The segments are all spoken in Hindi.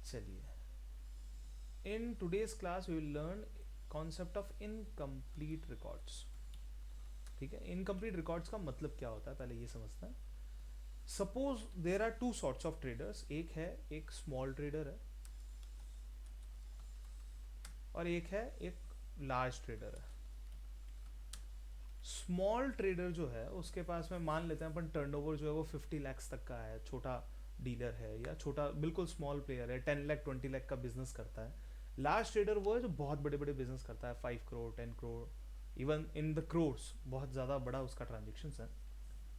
चलिए, in today's class we will learn concept of incomplete records. ठीक है, इनकम्प्लीट रिकॉर्ड्स का मतलब क्या होता है पहले ये समझते हैं. Suppose there are two sorts of traders. एक है, एक स्मॉल ट्रेडर है, और एक है एक लार्ज ट्रेडर है. स्मॉल ट्रेडर जो है उसके पास में मान लेते हैं अपन टर्नओवर जो है वो 50 लाख तक का है, छोटा डीलर है या छोटा बिल्कुल स्मॉल प्लेयर है, 10 लाख 20 लाख का बिजनेस करता है. लार्ज ट्रेडर वो है जो बहुत बड़े बड़े बिजनेस करता है, 5 crore 10 crore, even in the crores, बहुत ज़्यादा बड़ा उसका ट्रांजेक्शन है.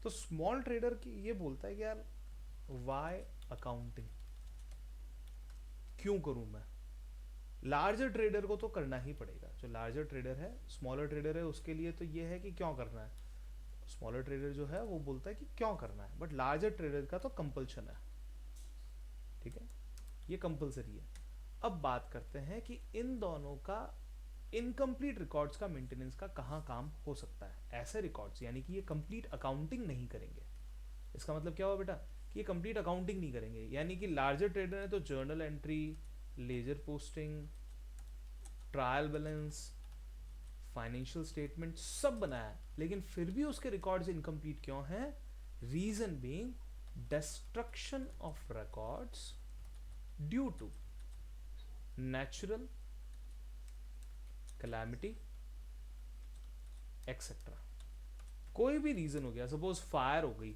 तो स्मॉल ट्रेडर की ये बोलता है कि यार वाई अकाउंटिंग, क्यों करूं मैं. लार्जर ट्रेडर को तो करना ही पड़ेगा. जो लार्जर ट्रेडर है, स्मॉलर ट्रेडर है, उसके लिए तो ये है कि क्यों करना है. स्मॉलर ट्रेडर जो है वो बोलता है कि क्यों करना है, बट लार्जर ट्रेडर का तो कंपल्शन है. ठीक है, ये कंपल्सरी है. अब बात करते हैं कि इन दोनों का इनकम्प्लीट रिकॉर्ड्स का मेंटेनेंस का कहाँ काम हो सकता है. ऐसे रिकॉर्ड्स यानी कि ये कंप्लीट अकाउंटिंग नहीं करेंगे. इसका मतलब क्या हुआ बेटा, कि ये कंप्लीट अकाउंटिंग नहीं करेंगे. यानी कि लार्जर ट्रेडर है तो journal entry, ledger posting, trial balance, financial statement सब बनाया, लेकिन फिर भी उसके रिकॉर्ड्स इनकम्प्लीट क्यों हैं. Reason being destruction of records due to natural calamity etcetera. कोई भी रीजन हो गया, सपोज फायर हो गई,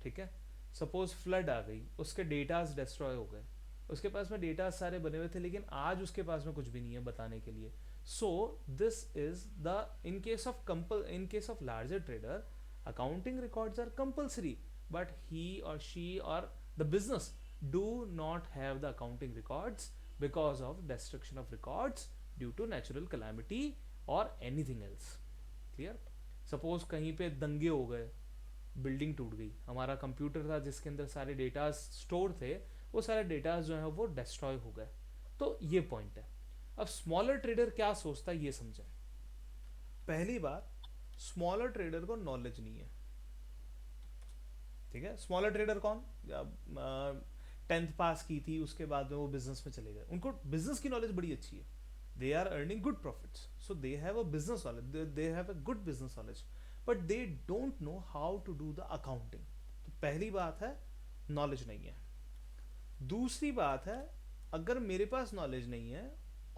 ठीक है, सपोज फ्लड आ गई, उसके डेटाज डिस्ट्रॉय हो गए, उसके पास में डेटा सारे बने हुए थे लेकिन आज उसके पास में कुछ भी नहीं है बताने के लिए. So this is the in case of larger trader, accounting records are compulsory, but he और शी और the business do not have the accounting records because of destruction of records due to natural calamity और एनीथिंग एल्स. क्लियर. सपोज कहीं पे दंगे हो गए, बिल्डिंग टूट गई, हमारा कंप्यूटर था जिसके अंदर सारे डेटा स्टोर थे, वो सारे डेटा जो है वो डिस्ट्रॉय हो गए. तो ये पॉइंट है. अब स्मॉलर ट्रेडर क्या सोचता है ये समझें. पहली बात, स्मॉलर ट्रेडर को नॉलेज नहीं है. ठीक है, स्मॉलर ट्रेडर कौन, 10th पास की थी उसके बाद में वो बिजनेस में चले गए, उनको बिजनेस की नॉलेज बड़ी अच्छी है, they are earning good profits, so they have a business knowledge, they have a good business knowledge, but they don't know how to do the accounting. तो पहली बात है नॉलेज नहीं है. दूसरी बात है, अगर मेरे पास नॉलेज नहीं है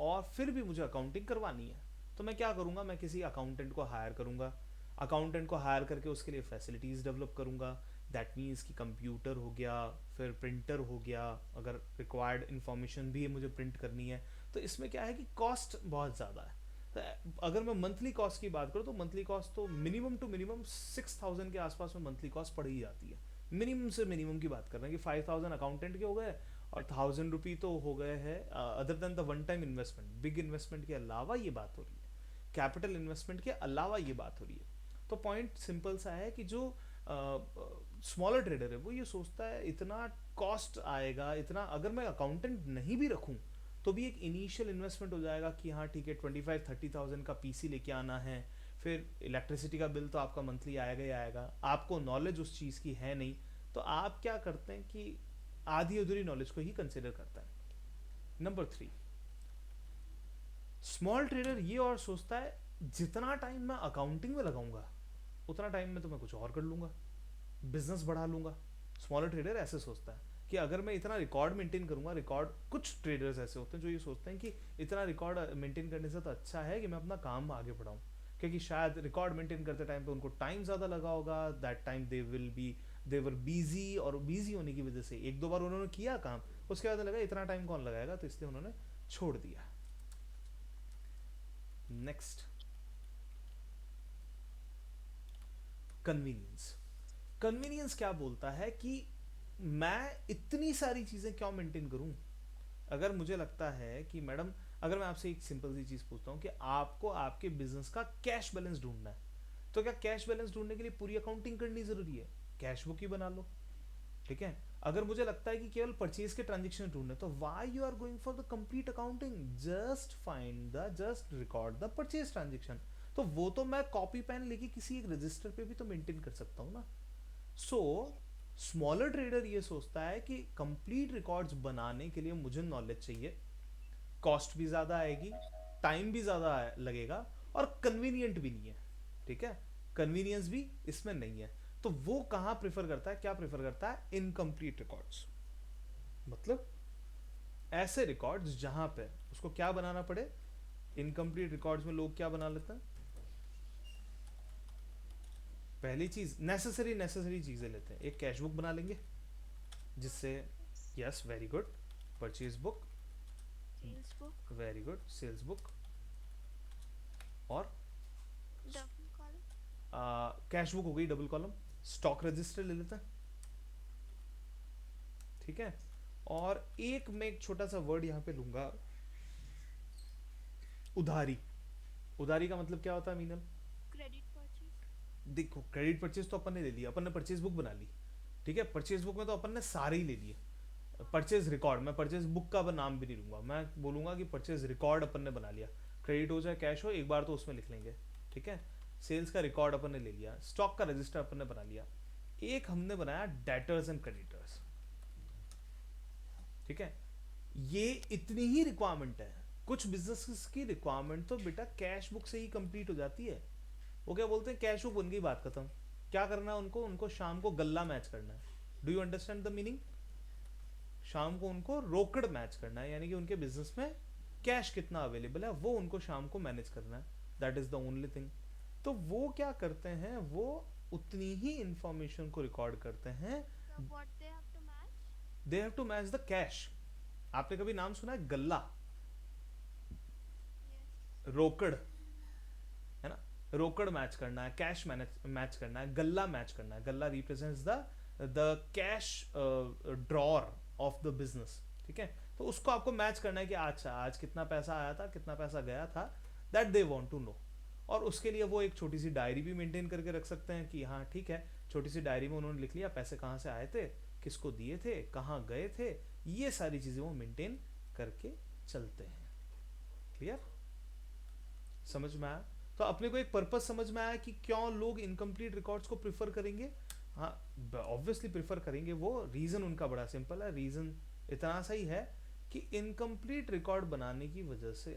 और फिर भी मुझे अकाउंटिंग करवानी है तो मैं क्या करूंगा, मैं किसी अकाउंटेंट को हायर करूंगा. अकाउंटेंट को हायर करके उसके लिए फैसिलिटीज़ डेवलप करूंगा. दैट मीन्स कि कंप्यूटर हो गया, फिर प्रिंटर हो गया, अगर रिक्वायर्ड इन्फॉर्मेशन भी मुझे प्रिंट करनी है. तो इसमें क्या है कि कॉस्ट बहुत ज़्यादा है. तो अगर मैं मंथली कॉस्ट की बात करूँ तो मंथली कॉस्ट तो मिनिमम टू मिनिमम 6,000 के आसपास में मंथली कॉस्ट पड़ ही जाती है. मिनिमम से मिनिमम की बात कर रहे हैं कि 5,000 अकाउंटेंट के हो गए और 1,000 रुपी तो हो गए हैं other than the one time investment, big investment के अलावा ये बात हो रही है, कैपिटल इन्वेस्टमेंट के अलावा ये बात हो रही है. तो पॉइंट सिंपल सा है कि जो स्मॉलर ट्रेडर है वो ये सोचता है इतना कॉस्ट आएगा, इतना अगर मैं अकाउंटेंट नहीं भी रखूं तो भी एक इनिशियल इन्वेस्टमेंट हो जाएगा कि हाँ ठीक है 25-30,000 का पीसी लेके आना है, फिर इलेक्ट्रिसिटी का बिल तो आपका मंथली आएगा ही आएगा, आपको नॉलेज उस चीज़ की है नहीं. तो आप क्या करते हैं कि आधी अधूरी नॉलेज को ही कंसिडर करता है. नंबर 3, स्मॉल ट्रेडर ये और सोचता है जितना टाइम मैं अकाउंटिंग में लगाऊंगा उतना टाइम में तो मैं कुछ और कर लूंगा, बिजनेस बढ़ा लूंगा. स्मॉलर ट्रेडर ऐसे सोचता है कि अगर मैं इतना रिकॉर्ड मेंटेन करूंगा, रिकॉर्ड, कुछ ट्रेडर्स ऐसे होते हैं जो ये सोचते हैं कि इतना रिकॉर्ड मेंटेन करने से तो अच्छा है कि मैं अपना काम आगे बढ़ाऊं, क्योंकि शायद रिकॉर्ड मेंटेन करते टाइम पे उनको टाइम ज़्यादा लगा होगा, that time they were busy, और बिजी होने की वजह से एक दो बार उन्होंने किया काम, उसके बाद लगा इतना टाइम कौन लगाएगा, तो इसलिए उन्होंने छोड़ दिया. Next, convenience. कन्वीनियंस क्या बोलता है कि मैं इतनी सारी चीज़ें क्यों मेंटेन करूं. अगर मुझे लगता है कि मैडम, अगर मैं आपसे एक सिंपल सी चीज़ पूछता हूं कि आपको आपके बिजनेस का कैश बैलेंस ढूंढना है, तो क्या कैश बैलेंस ढूंढने के लिए पूरी अकाउंटिंग करनी ज़रूरी है, कैश बुक ही बना लो. ठीक है. अगर मुझे लगता है कि केवल परचेज के ट्रांजेक्शन ढूंढने, तो why you are going for the complete accounting, just record the purchase transaction. तो वो तो मैं कॉपी पेन लेके किसी एक रजिस्टर पे भी तो मेंटेन कर सकता हूँ ना. सो स्मॉलर ट्रेडर ये सोचता है कि कंप्लीट रिकॉर्ड्स बनाने के लिए मुझे नॉलेज चाहिए, कॉस्ट भी ज़्यादा आएगी, टाइम भी ज़्यादा लगेगा, और कन्वीनियंट भी नहीं है, ठीक है, कन्वीनियंस भी इसमें नहीं है। तो वो कहाँ प्रेफर करता है, क्या प्रेफर करता है, इनकम्प्लीट रिकॉर्ड्स। मतलब ऐसे रिकॉर्ड्स जहां पे उसको क्या बनाना पड़े, इनकम्प्लीट रिकॉर्ड्स में लोग क्या बना लेते हैं, पहली चीज नेसेसरी चीजें लेते हैं, एक कैश बुक बना लेंगे जिससे, yes very good, purchase book, sales book, very good, sales book, और डबल कॉलम, कैश बुक हो गई डबल कॉलम, स्टॉक रजिस्टर ले लेते हैं, ठीक है। और एक मैं एक छोटा सा वर्ड यहां पे लूंगा, उधारी। उधारी का मतलब क्या होता है मीनल? Credit purchase. देखो क्रेडिट परचेज तो अपन ने ले लिया, अपन ने परचेज बुक बना ली, ठीक है, परचेज बुक में तो अपन ने सारे ही ले लिए। हाँ। परचेज रिकॉर्ड, मैं परचेज बुक का नाम भी नहीं लूंगा, मैं बोलूंगा कि परचेज रिकॉर्ड अपन ने बना लिया, क्रेडिट हो चाहे कैश हो एक बार तो उसमें लिख लेंगे, ठीक है। सेल्स का रिकॉर्ड अपन ने ले लिया, स्टॉक का रजिस्टर अपन ने बना लिया, एक हमने बनाया डेटर्स एंड क्रेडिटर्स, ठीक है। ये इतनी ही रिक्वायरमेंट है। कुछ बिजनेस की रिक्वायरमेंट तो बेटा कैश बुक से ही कंप्लीट हो जाती है। वो क्या बोलते हैं, कैश बुक बन गई, बात खत्म। क्या करना है उनको, उनको शाम को गल्ला मैच करना है। Do you understand the meaning? शाम को उनको रोकड़ मैच करना है, यानी कि उनके बिजनेस में कैश कितना अवेलेबल है वो उनको शाम को मैनेज करना है, that is the only thing. तो वो क्या करते हैं, वो उतनी ही इंफॉर्मेशन को रिकॉर्ड करते हैं। So what they have to match? They have to match the cash. आपने कभी नाम सुना है गल्ला, Yes. रोकड़, है ना, रोकड़ मैच करना है, कैश मैच करना है, गल्ला मैच करना है। गल्ला represents the cash drawer of the business, ठीक है। तो उसको आपको मैच करना है कि अच्छा आज कितना पैसा आया था, कितना पैसा गया था, that they want to know. और उसके लिए वो एक छोटी सी डायरी भी मेंटेन करके रख सकते हैं कि हाँ ठीक है, छोटी सी डायरी में उन्होंने लिख लिया पैसे कहाँ से आए थे, किसको दिए थे, कहाँ गए थे, ये सारी चीजें वो मेंटेन करके चलते हैं। क्लियर, समझ में आया? तो अपने को एक पर्पस समझ में आया कि क्यों लोग इनकम्प्लीट रिकॉर्ड्स को प्रिफर करेंगे। हाँ, ऑब्वियसली प्रिफर करेंगे, वो रीजन उनका बड़ा सिंपल है, रीजन इतना सा ही है कि इनकम्प्लीट रिकॉर्ड बनाने की वजह से,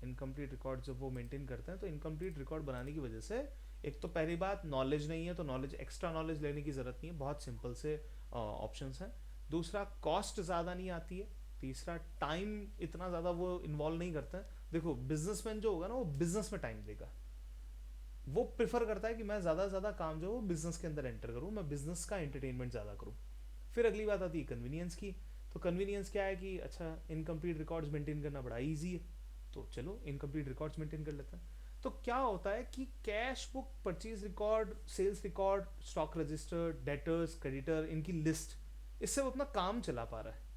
इनकम्प्लीट रिकॉर्ड जब वो मेंटेन करते हैं तो इनकम्प्लीट रिकॉर्ड बनाने की वजह से, एक तो पहली बात नॉलेज नहीं है, तो नॉलेज, एक्स्ट्रा नॉलेज लेने की जरूरत नहीं है, बहुत सिंपल से ऑप्शंस हैं। दूसरा, कॉस्ट ज़्यादा नहीं आती है। तीसरा, टाइम इतना ज़्यादा वो इन्वॉल्व नहीं करते हैं। देखो बिजनेसमैन जो होगा ना, वो बिजनेस में टाइम देगा, वो प्रेफर करता है कि मैं ज़्यादा से ज़्यादा काम जो है वो बिजनेस के अंदर एंटर करूँ, मैं बिजनेस का एंटरटेनमेंट ज़्यादा करूँ। फिर अगली बात आती है कन्वीनियंस की। तो कन्वीनियंस क्या है कि अच्छा इनकम्प्लीट रिकॉर्ड्स मेंटेन करना बड़ा ईजी है, तो चलो इनकम्प्लीट रिकॉर्ड्स मेंटेन कर लेते हैं। तो क्या होता है कि cash book, purchase record, sales record, stock register, debtors, creditor, इनकी लिस्ट, इससे वो अपना काम चला पा रहा है।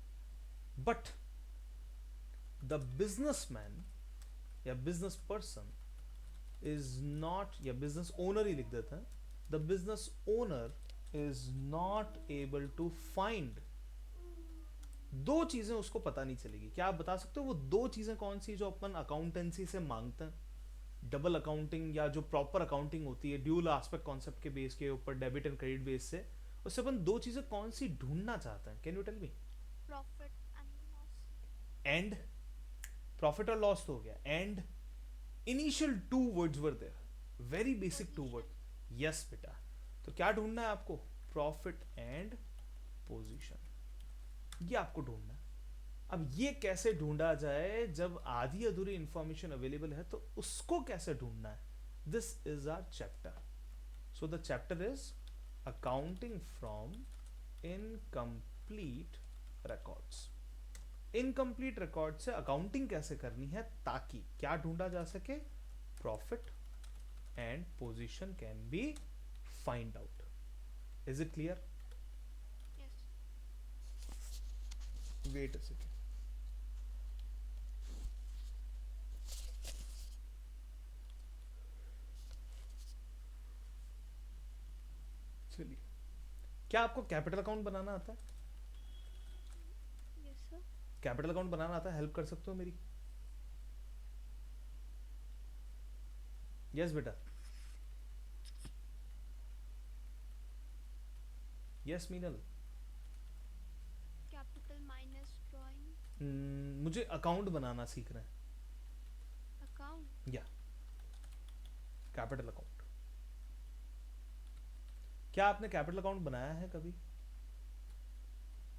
बट द बिजनेसमैन या बिजनेस पर्सन इज नॉट, या बिजनेस ओनर ही लिख देते हैं, the business owner is not able to find, दो चीजें उसको पता नहीं चलेगी। क्या आप बता सकते हो वो दो चीजें कौन सी जो अपन अकाउंटेंसी से मांगते हैं, डबल अकाउंटिंग या जो प्रॉपर अकाउंटिंग होती है ड्यूल एस्पेक्ट कॉन्सेप्ट के बेस के ऊपर, डेबिट एंड क्रेडिट बेस से, उससे अपन दो चीजें कौन सी ढूंढना चाहते हैं, can you tell me? Profit and loss. And, profit और लॉस तो हो गया, and initial two words were there, very basic two Position. Word, yes बेटा। तो क्या ढूंढना है आपको, प्रॉफिट एंड पोजीशन, ये आपको ढूंढना है। अब ये कैसे ढूंढा जाए जब आधी अधूरी इंफॉर्मेशन अवेलेबल है, तो उसको कैसे ढूंढना है, this is our chapter. So the chapter is accounting from incomplete records. Incomplete record से अकाउंटिंग कैसे करनी है ताकि क्या ढूंढा जा सके, profit and position can be find out. Is it clear? Yes. Wait a second, चलिए। क्या आपको कैपिटल अकाउंट बनाना आता है? Yes, sir. कैपिटल अकाउंट बनाना आता है, हेल्प कर सकते हो मेरी? यस बेटा। Yes Meenal. Capital minus drawing मुझे अकाउंट बनाना सीखना है। account. या कैपिटल अकाउंट। क्या आपने कैपिटल अकाउंट बनाया है कभी?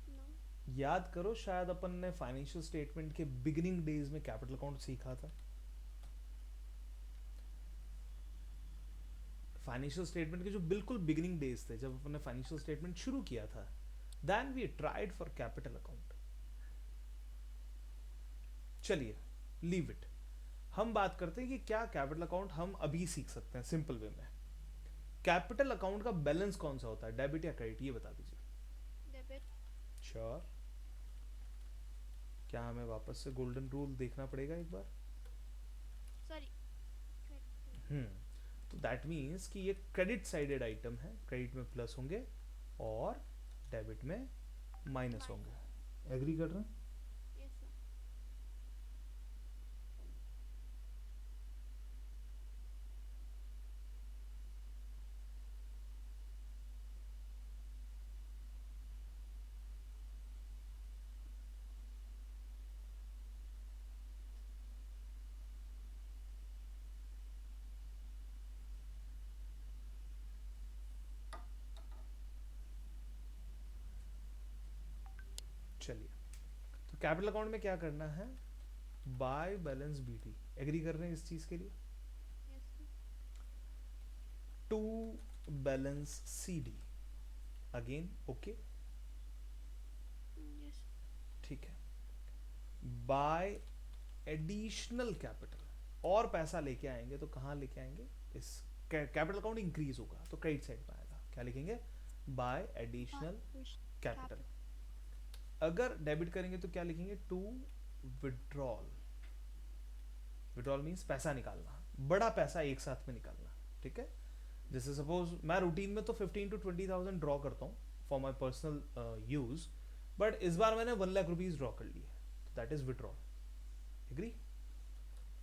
No. याद करो, शायद अपन ने फाइनेंशियल स्टेटमेंट के बिगिनिंग डेज में कैपिटल अकाउंट सीखा था। फाइनेंशियल स्टेटमेंट के जो बिल्कुल बिगिनिंग डेज थे, जब अपन ने फाइनेंशियल स्टेटमेंट शुरू किया था, then we tried for capital account. चलिए, लीव इट। हम बात करते हैं कि क्या कैपिटल अकाउंट हम अभी सीख सकते हैं सिंपल वे में। कैपिटल अकाउंट का बैलेंस कौन सा होता है, डेबिट या क्रेडिट, ये बता दीजिए। Debit. श्योर? क्या हमें वापस से गोल्डन रूल देखना पड़ेगा एक बार? Sorry. Credit. तो दैट मीन्स कि ये क्रेडिट साइडेड आइटम है, क्रेडिट में प्लस होंगे और डेबिट में माइनस होंगे। एग्री कर रहे हैं? Yes, sir. चलिए, तो कैपिटल अकाउंट में क्या करना है, बाय बैलेंस बीटी। एग्री कर रहे हैं इस चीज के लिए? Yes, sir. To balance CD, again okay, Yes. ठीक है। बाय एडिशनल कैपिटल, और पैसा लेके आएंगे तो कहाँ लेके आएंगे, इस कैपिटल अकाउंट इंक्रीज होगा तो क्रेडिट साइड में आएगा, क्या लिखेंगे, बाय एडिशनल Wish कैपिटल। अगर डेबिट करेंगे तो क्या लिखेंगे, टू विड्रॉल। विड्रॉल मीन्स पैसा निकालना, बड़ा पैसा एक साथ में निकालना, ठीक है। जैसे सपोज मैं रूटीन में तो 15 to 20,000 ड्रॉ करता हूँ for my personal use, but इस बार मैंने 1 लाख रुपीज ड्रॉ कर लिए, तो that is withdrawal. Agree?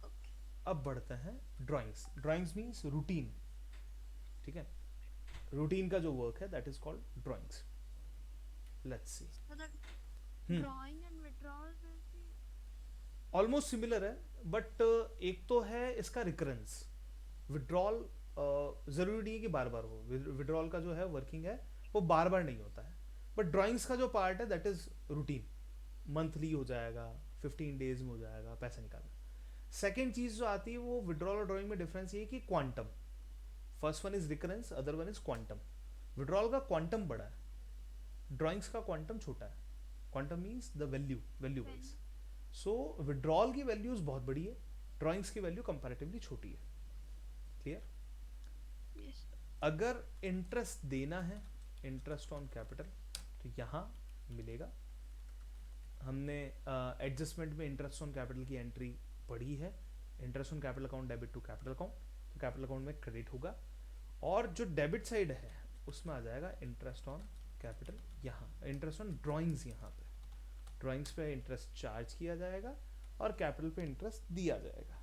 Okay. अब बढ़ते हैं ड्राइंग्स। ड्राइंग्स मीन्स रूटीन, ठीक है। रूटीन का जो वर्क है that is called drawings. Let's see. So the Hmm. drawing and withdrawal will be. Almost similar है, बट एक तो है इसका रिकरेंस। विड्रॉल जरूरी नहीं है कि बार बार हो, विड्रॉल का जो है वर्किंग है वो बार बार नहीं होता है, बट ड्राइंग्स का जो पार्ट है दैट इज रूटीन, मंथली हो जाएगा, 15 डेज में हो जाएगा पैसा निकालना। सेकेंड चीज जो आती है वो विड्रॉल और ड्राइंग में डिफरेंस ये है कि quantum, first one is recurrence, other one is quantum. Withdrawal का क्वांटम बड़ा है, ड्राइंग्स का क्वांटम छोटा है। Quantum means the value wise. So withdrawal की वैल्यूज बहुत बड़ी है, ड्राइंग्स की वैल्यू कंपैरेटिवली छोटी है। क्लियर? Yes. अगर इंटरेस्ट देना है, इंटरेस्ट ऑन कैपिटल, तो यहाँ मिलेगा। हमने एडजस्टमेंट में इंटरेस्ट ऑन कैपिटल की एंट्री पढ़ी है। Interest on capital account debit to capital account, तो कैपिटल अकाउंट में क्रेडिट होगा, और जो डेबिट साइड है उसमें आ जाएगा इंटरेस्ट ऑन कैपिटल, यहाँ इंटरेस्ट ऑन ड्राइंग्स, यहाँ पे ड्राइंग्स पे इंटरेस्ट चार्ज किया जाएगा और कैपिटल पे इंटरेस्ट दिया जाएगा।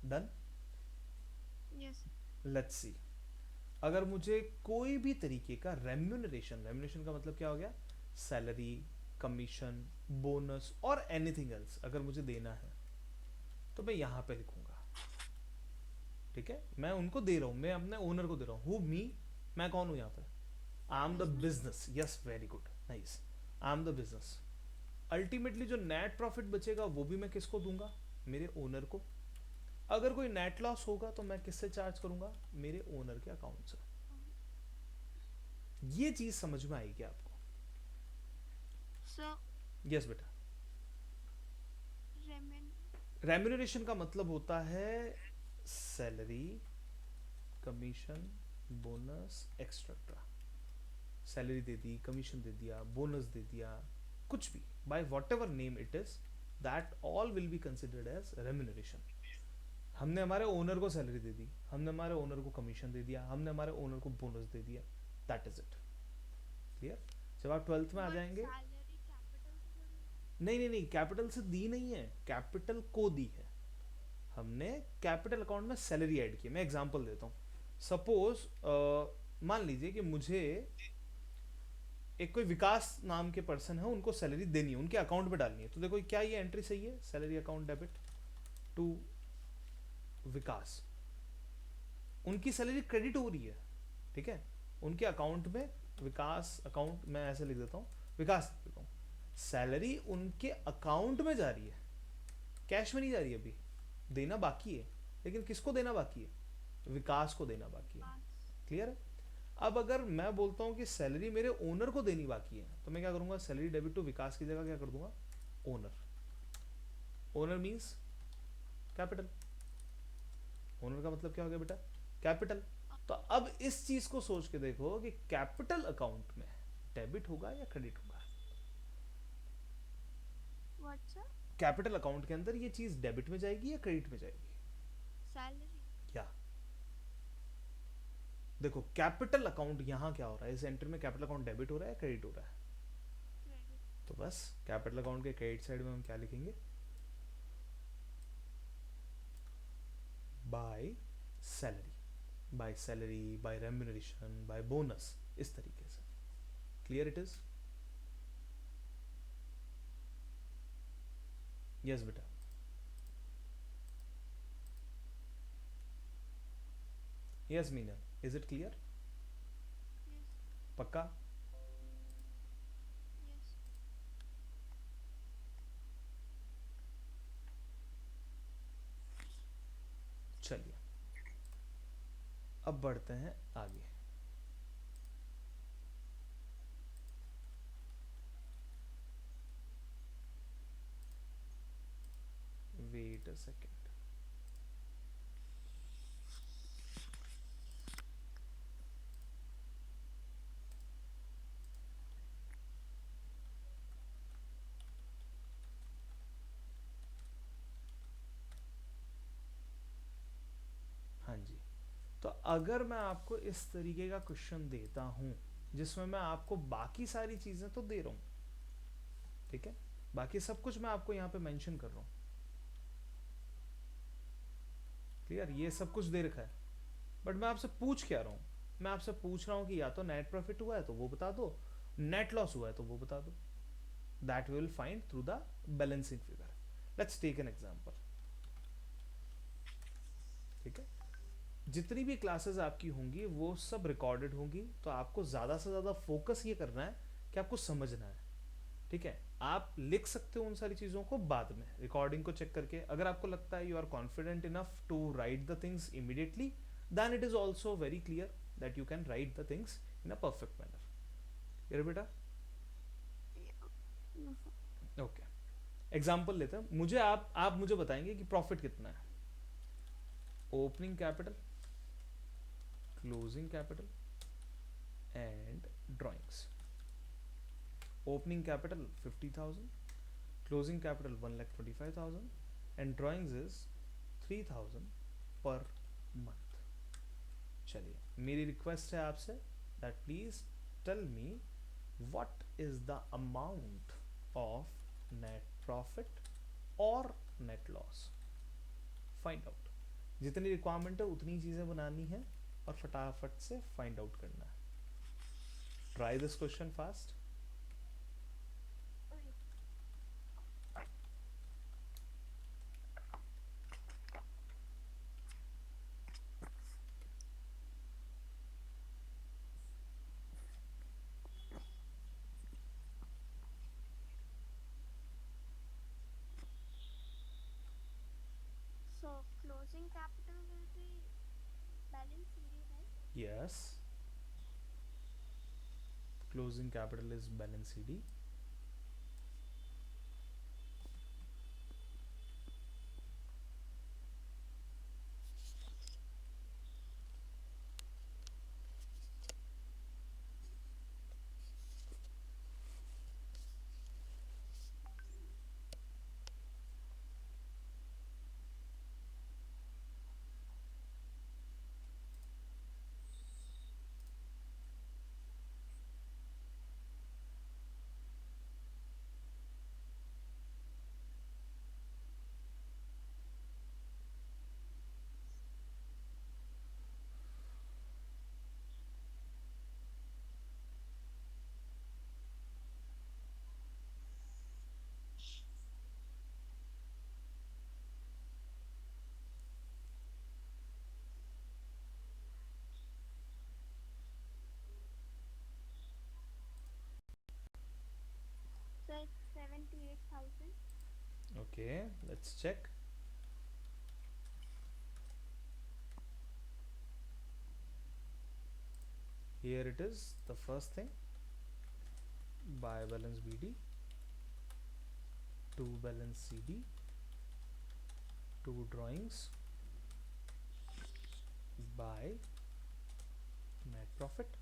डन? Yes. Let's see. अगर मुझे कोई भी तरीके का रेम्यूनरेशन, रेम्यूनरेशन का मतलब क्या हो गया, सैलरी, कमीशन, बोनस और एनीथिंग एल्स अगर मुझे देना है तो मैं यहाँ पे लिखूंगा, ठीक है। मैं उनको दे रहा हूँ, मैं अपने ओनर को दे रहा हूँ। हु? मी। मैं कौन हूँ यहाँ पे? I am the business. Yes, very good, nice. I am the business. Ultimately जो नेट प्रॉफिट बचेगा वो भी मैं किसको दूंगा, मेरे ओनर को। अगर कोई नेट लॉस होगा तो मैं किससे चार्ज करूंगा, मेरे ओनर के अकाउंट से। ये चीज समझ में आएगी आपको? So यस बेटा। remun. रेम्यूनरेशन का मतलब होता है salary, commission, bonus, extra. Salary दे दी, कमीशन दे दिया, बोनस दे दिया, कुछ भी, by whatever name it is, that all will be considered as remuneration. हमने हमारे ओनर को सैलरी दे दी, हमने हमारे ओनर को कमीशन दे दिया, हमने हमारे ओनर को बोनस दे दिया, दैट इज इट। क्लियर? जब आप 12th में आ But जाएंगे, salary capital से थोड़ी होती नहीं नहीं नहीं, कैपिटल से दी नहीं है, कैपिटल को दी है। हमने कैपिटल अकाउंट में सैलरी ऐड की। मैं एग्जांपल देता हूँ। सपोज मान लीजिए कि मुझे एक कोई विकास नाम के पर्सन है, उनको सैलरी देनी है, उनके अकाउंट में डालनी है, तो देखो क्या ये एंट्री सही है, सैलरी अकाउंट डेबिट टू विकास, उनकी सैलरी क्रेडिट हो रही है, ठीक है, उनके अकाउंट में, विकास अकाउंट, मैं ऐसे लिख देता हूँ, विकास लिख देता हूँ, सैलरी उनके अकाउंट में जा रही है, कैश में नहीं जा रही अभी, देना बाकी है, लेकिन किसको देना बाकी है, विकास को देना बाकी है, क्लियर है। अब अगर मैं बोलता हूँ कि सैलरी मेरे ओनर को देनी बाकी है, तो मैं क्या करूंगा, सैलरी डेबिट टू विकास की जगह क्या कर दूंगा, owner, owner means capital, owner का मतलब क्या हो गया बेटा, कैपिटल। तो अब इस चीज को सोच के देखो कि कैपिटल अकाउंट में डेबिट होगा या क्रेडिट होगा, व्हाट सर? कैपिटल अकाउंट के अंदर ये चीज डेबिट में जाएगी या क्रेडिट में जाएगी, सैलरी। या देखो कैपिटल अकाउंट यहां क्या हो रहा है, इस एंट्री में कैपिटल अकाउंट डेबिट हो रहा है, क्रेडिट हो रहा है, क्रेडिट। तो बस कैपिटल अकाउंट के क्रेडिट साइड में हम क्या लिखेंगे, by salary, by salary, by remuneration, by bonus, इस तरीके से, क्लियर इट इज, यस बेटा, yes Meena, is it clear, yes. पक्का, यस। चलिए अब बढ़ते हैं आगे, वेट अ सेकेंड, हाँ जी, तो अगर मैं आपको इस तरीके का क्वेश्चन देता हूं जिसमें मैं आपको बाकी सारी चीजें तो दे रहा हूं, ठीक है, बाकी सब कुछ मैं आपको यहाँ पे मेंशन कर रहा हूँ, क्लियर, ये सब कुछ दे रखा है, बट मैं आपसे पूछ क्या रहा हूँ, मैं आपसे पूछ रहा हूँ कि या तो नेट प्रॉफिट हुआ है तो वो बता दो, नेट लॉस हुआ है तो वो बता दो, that we will find through the balancing figure. Let's take an example, ठीक है, जितनी भी क्लासेस आपकी होंगी वो सब रिकॉर्डेड होंगी, तो आपको ज़्यादा से ज़्यादा फोकस ये करना है कि आपको समझना है, ठीक है, आप लिख सकते हो उन सारी चीज़ों को बाद में रिकॉर्डिंग को चेक करके, अगर आपको लगता है you are confident enough to write the things immediately, then it is also very clear that you can write the things in a perfect manner, ये बेटा, ओके, एग्जाम्पल लेते हैं, मुझे आप मुझे बताएंगे कि प्रॉफिट कितना है, opening capital, closing capital and drawings, opening capital 50,000, closing capital 1,25,000 and drawings is 3,000 per month। चलिए मेरी रिक्वेस्ट है आपसे that please tell me what is the amount of net profit और नेट लॉस, फाइंड आउट, जितनी रिक्वायरमेंट है उतनी चीजें बनानी है और फटाफट से फाइंड आउट करना है, try this question fast. So closing capital will be balance CD, right? Yes, closing capital is balance CD, 78,000. Okay, let's check. Here it is, the first thing, buy balance BD, to balance CD, two drawings, buy net profit.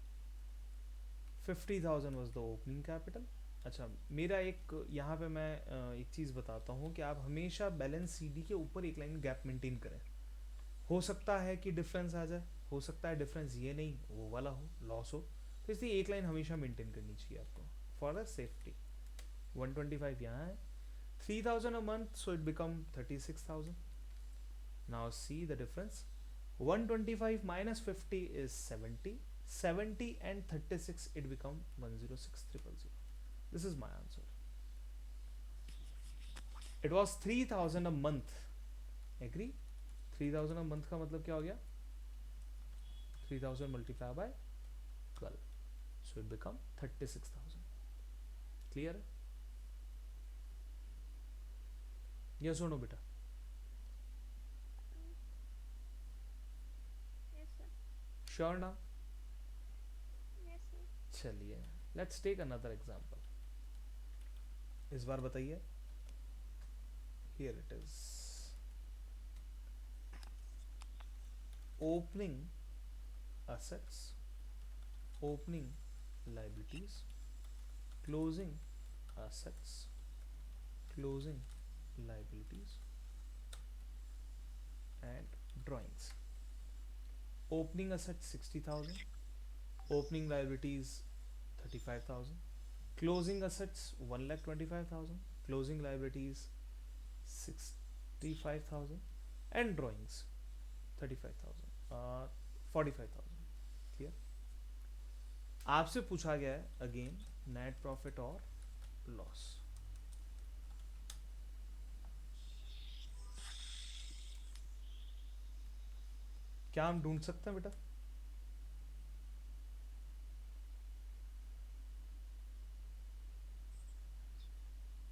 50,000 was the opening capital. अच्छा, मेरा एक यहाँ पे मैं एक चीज़ बताता हूँ कि आप हमेशा बैलेंस सीडी के ऊपर एक लाइन गैप मेंटेन करें. हो सकता है कि डिफरेंस आ जाए, हो सकता है डिफरेंस ये नहीं वो वाला हो, लॉस हो, तो इसलिए एक लाइन हमेशा मेंटेन करनी चाहिए आपको फॉर द सेफ्टी. 125 यहाँ है, 3,000 a month, so it become 36,000. Now see the difference. 125 minus 50 is 70. 70 and 36, it become 106,000. This is my answer. It was 3,000 a month. Agree? 3,000 a month का मतलब क्या हो गया? 3,000 multiplied by 12. So it become 36,000. Clear? Yes or no, beta? Yes, sir. Sure now? Yes, sir. चलिए, let's take another example. इस बार बताइए. Here it is. Opening assets, opening liabilities, closing assets, closing liabilities, and drawings. Opening assets 60,000, opening liabilities 35,000, closing assets 1,25,000, closing liabilities 65,000, and drawings 35,000, 45,000. Clear? आपसे पूछा गया है अगेन नेट प्रॉफिट और लॉस. क्या हम ढूंढ सकते हैं बेटा?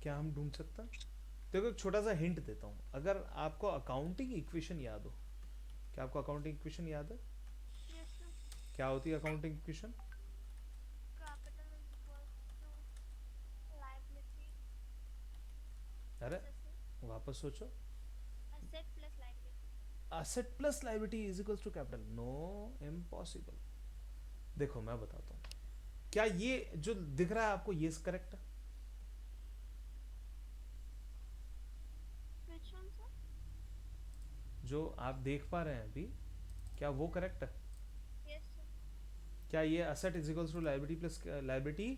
क्या हम ढूंढ सकते हैं? देखो एक छोटा सा हिंट देता हूँ. अगर आपको अकाउंटिंग इक्वेशन याद हो, क्या आपको अकाउंटिंग इक्वेशन याद है? Yes, sir. क्या होती है accounting equation? Capital is equals to liability अरे plus asset. वापस सोचो. Asset plus liability. Asset plus liability is equals to capital. No, impossible. देखो मैं बताता हूँ. क्या ये जो दिख रहा है आपको ये करेक्ट है? Which one, sir? जो आप देख पा रहे हैं अभी, क्या वो करेक्ट है? Yes, sir. क्या ये asset is equals to liability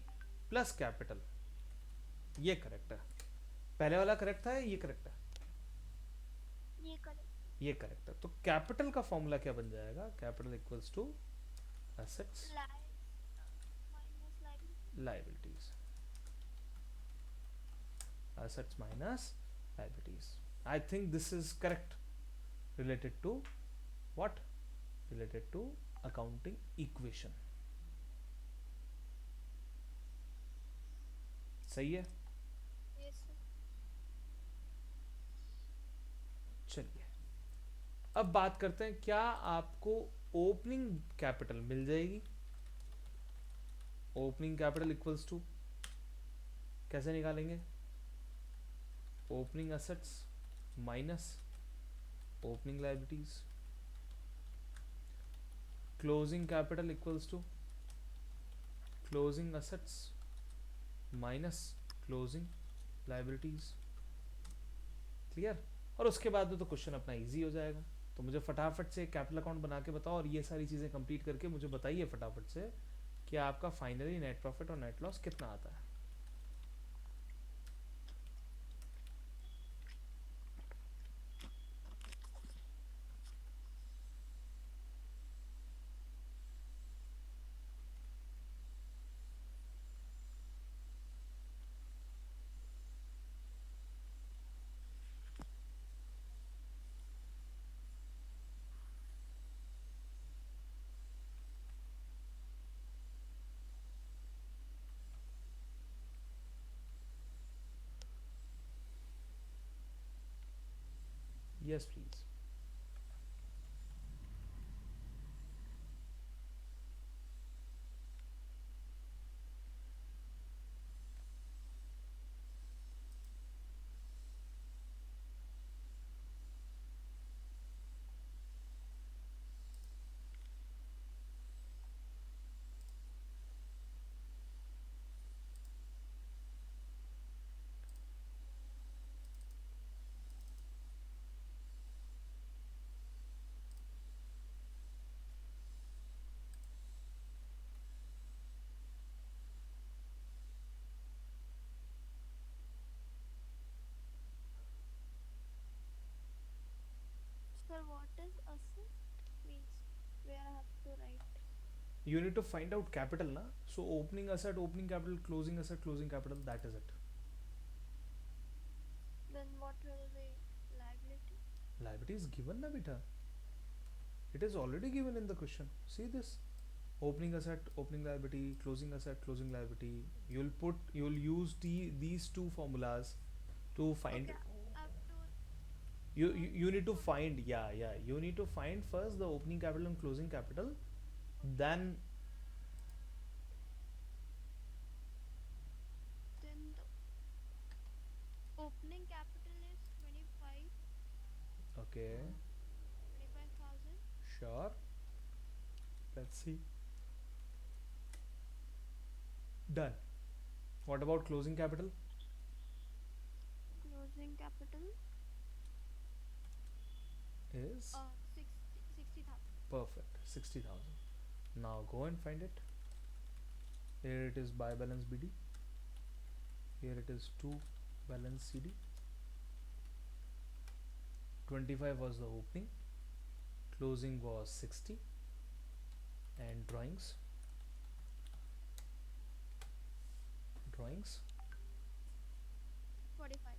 plus capital, ये करेक्ट है? पहले वाला करेक्ट था, ये करेक्ट है? ये correct. ये करेक्ट है. तो कैपिटल का फॉर्मूला क्या बन जाएगा? Capital equals to assets Minus liability. liabilities. Assets minus liabilities. I think this is correct. Related to what? Related to accounting equation. सही है? Yes, sir. चलिए, अब बात करते हैं क्या आपको ओपनिंग कैपिटल मिल जाएगी? ओपनिंग कैपिटल इक्वल्स टू कैसे निकालेंगे? Opening assets minus opening liabilities, closing capital equals to closing assets minus closing liabilities. Clear? और उसके बाद में तो क्वेश्चन अपना इजी हो जाएगा. तो मुझे फटाफट से कैपिटल अकाउंट बना के बताओ और ये सारी चीज़ें कंप्लीट करके मुझे बताइए फटाफट से कि आपका फाइनली नेट प्रॉफिट और नेट लॉस कितना आता है. Yes, please. Sir, what is asset? Means where I have to write. You need to find out capital, na? So opening asset, opening capital, closing asset, closing capital, that is it. Then what will be liability? Liability is given, na beta. It is already given in the question. See this. Opening asset, opening liability, closing asset, closing liability. You'll use these two formulas to find. Okay, I have to You need to put. find, yeah, you need to find first the opening capital and closing capital, Okay, then. then the opening capital is Okay, 25,000. sure, let's see. Done. What about closing capital? Closing capital Is 60,000. perfect, 60,000. Now go and find it. Here it is buy balance BD, here it is to balance CD. 25 was the opening, closing was 60, and drawings 45.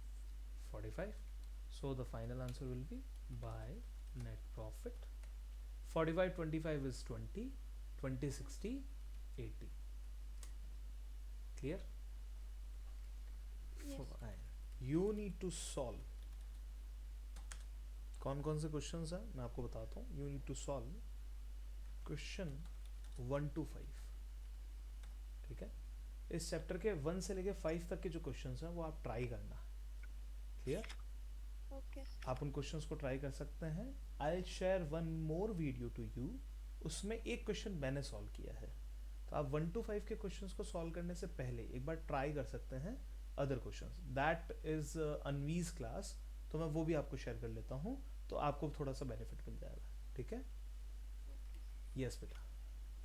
45. So the final answer will be by net profit. 45 25 is 20, 20 60 80. Clear? Yes. Fine. You need to solve. कौन कौन से क्वेश्चंस हैं मैं आपको बताता हूँ. You need to solve question 1 to 5. ठीक है. इस चैप्टर के 1 से लेके 5 तक के जो क्वेश्चंस हैं वो आप ट्राई करना. क्लियर? Okay. आप उन क्वेश्चंस को ट्राई कर सकते हैं. I share one more video to you. उसमें एक क्वेश्चन मैंने सॉल्व किया है, तो आप 1 to 5 के क्वेश्चंस को सॉल्व करने से पहले एक बार ट्राई कर सकते हैं अदर क्वेश्चंस. दैट इज अनवीज क्लास, तो मैं वो भी आपको शेयर कर लेता हूँ, तो आपको थोड़ा सा बेनिफिट मिल जाएगा. ठीक है? Okay. यस बेटा.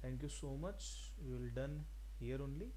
Thank you so much. We will done here only.